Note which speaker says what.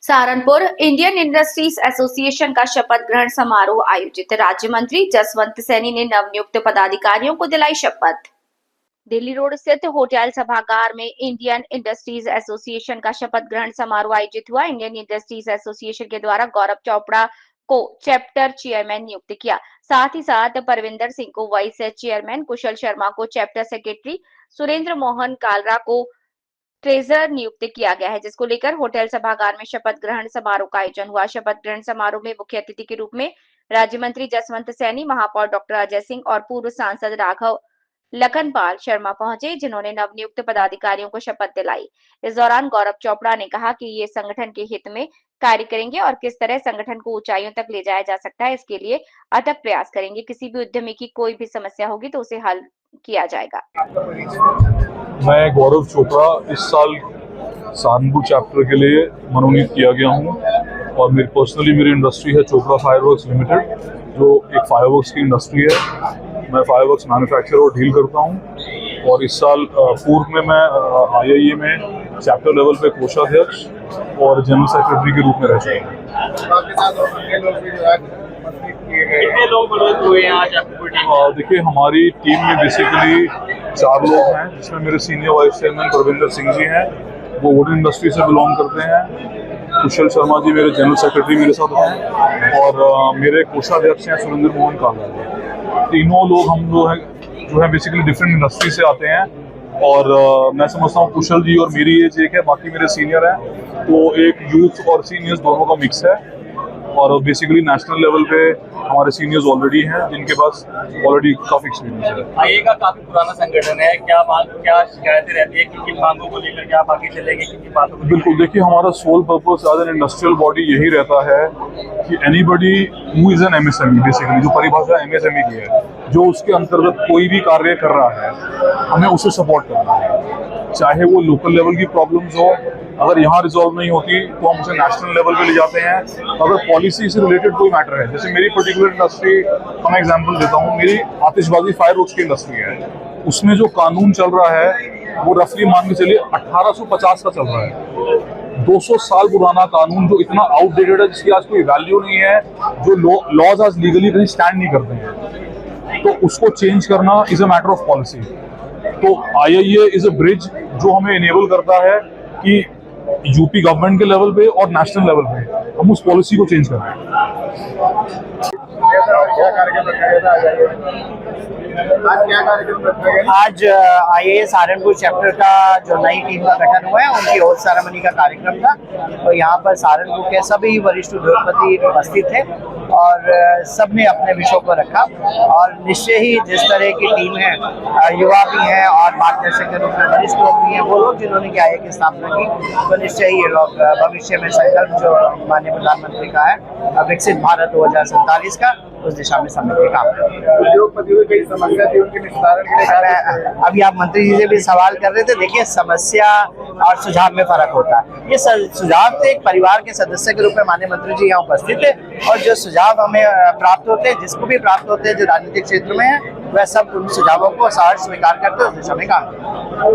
Speaker 1: Saharanpur Indian industries association का शपथ ग्रहण समारोह आयोजित। राज्य मंत्री जसवंत सैनी ने नवनियुक्त पदाधिकारियों को दिलाई शपथ। दिल्ली रोड स्थित होटल सभागार में इंडियन इंडस्ट्रीज एसोसिएशन का शपथ ग्रहण समारोह आयोजित हुआ। इंडियन इंडस्ट्रीज एसोसिएशन के द्वारा गौरव चोपड़ा को चैप्टर चेयरमैन नियुक्त किया। साथ ही साथ परविंदर सिंह को वाइस चेयरमैन, कुशल शर्मा को चैप्टर सेक्रेटरी, सुरेंद्र मोहन कालरा को ट्रेजरर नियुक्त किया गया है, जिसको लेकर होटल सभागार में शपथ ग्रहण समारोह का आयोजन हुआ। शपथ ग्रहण समारोह में मुख्य अतिथि के रूप में राज्य मंत्री जसवंत सैनी, महापौर डॉक्टर अजय सिंह और पूर्व सांसद राघव लखनपाल शर्मा पहुंचे, जिन्होंने नवनियुक्त पदाधिकारियों को शपथ दिलाई। इस दौरान गौरव चोपड़ा ने कहा कि ये संगठन के हित में कार्य करेंगे और किस तरह संगठन को ऊंचाइयों तक ले जाया जा सकता है, इसके लिए अथक प्रयास करेंगे। किसी भी उद्यमी की कोई भी समस्या होगी तो उसे हल किया जाएगा।
Speaker 2: मैं गौरव चोपड़ा इस साल सहारनपुर चैप्टर के लिए मनोनीत किया गया हूं और मेरी इंडस्ट्री है चोपड़ा फायरवर्क्स लिमिटेड, जो एक फायरवर्क्स की इंडस्ट्री है। मैं फायरवर्क्स मैन्युफैक्चरर और डील करता हूं और इस साल पूर्व में मैं IIA में चैप्टर लेवल पे कोषाध्यक्ष और जनरल सेक्रेटरी के रूप में रह चुका हूँ। देखिए, हमारी टीम में बेसिकली 4 लोग हैं, जिसमें मेरे senior vice chairman Parvinder Singh ji हैं, वो वुड इंडस्ट्री से बिलोंग करते हैं। कुशल शर्मा जी मेरे जनरल सेक्रेटरी मेरे साथ हैं और मेरे कोषाध्यक्ष हैं सुरेंद्र मोहन कालरा जी। तीनों लोग हम लोग हैं जो है बेसिकली डिफरेंट इंडस्ट्री से आते हैं और मैं समझता हूँ कुशल जी और मेरी एज एक है, बाकी मेरे सीनियर हैं, तो एक यूथ और सीनियर्स दोनों का मिक्स है। और बेसिकली नेशनल लेवल पे हमारे सीनियर्स ऑलरेडी हैं, जिनके पास ऑलरेडी काफी एक्सपीरियंस है।
Speaker 3: IIA का काफी पुराना संगठन है, क्या शिकायतें रहती है, किन मांगों को लेकर के आप आगे चलेंगे, किन बातों को?
Speaker 2: बिल्कुल, देखिए, हमारा sole purpose as an industrial body यही रहता है कि anybody who is an MSME, basically जो परिभाषा MSME की है, जो उसके अंतर्गत कोई भी कार्य कर रहा है, हमें उसे सपोर्ट करना है। चाहे वो लोकल लेवल की प्रॉब्लम्स हो, अगर यहाँ रिजॉल्व नहीं होती तो हम उसे नेशनल लेवल पे ले जाते हैं। अगर पॉलिसी से रिलेटेड कोई मैटर है, जैसे मेरी पर्टिकुलर इंडस्ट्री का मैं एग्जांपल देता हूँ, मेरी आतिशबाजी फायरवर्क्स की इंडस्ट्री है, उसमें जो कानून चल रहा है वो रफली मान के चलिए 1850 का चल रहा है। 200 साल पुराना कानून जो इतना आउटडेटेड है, जिसकी आज कोई वैल्यू नहीं है, जो लॉज आज लीगली कहीं स्टैंड नहीं करते हैं, तो उसको चेंज करना is a matter of policy. तो IIA इज अ ब्रिज जो हमें इनेबल करता है कि यूपी गवर्नमेंट के लेवल पे और नेशनल लेवल पे हम उस पॉलिसी को चेंज कर रहे हैं।
Speaker 4: आज IIA सहारनपुर चैप्टर का जो नई टीम का गठन हुआ है, उनकी ओथ सेरेमनी का कार्यक्रम था। तो यहाँ पर सहारनपुर के सभी वरिष्ठ उद्योगपति उपस्थित थे और सबने अपने विषयों को रखा और निश्चय ही जिस तरह की टीम है, युवा भी हैं और मार्गदर्शक के रूप में वरिष्ठ लोग भी हैं, वो लोग जिन्होंने IIA की स्थापना की, तो निश्चय ही ये लोग भविष्य में संकल्प जो माननीय प्रधानमंत्री का है विकसित भारत 2047 का, उस दिशा में समय के काम करेंगे।
Speaker 3: उद्योगपतियों की कई समस्या थी, उनके निस्तारण के लिए
Speaker 4: अभी आप मंत्री जी से भी सवाल कर रहे थे। देखिए, समस्या और सुझाव में फर्क होता है। ये सुझाव थे एक परिवार के सदस्य के रूप में माननीय मंत्री जी यहाँ उपस्थित थे और जो सुझाव हमें प्राप्त होते हैं, जिसको भी प्राप्त होते हैं जो राजनीतिक क्षेत्र में है, वह सब उन सुझावों को सहर्ष स्वीकार करते हैं, उस दिशा में काम करते हैं।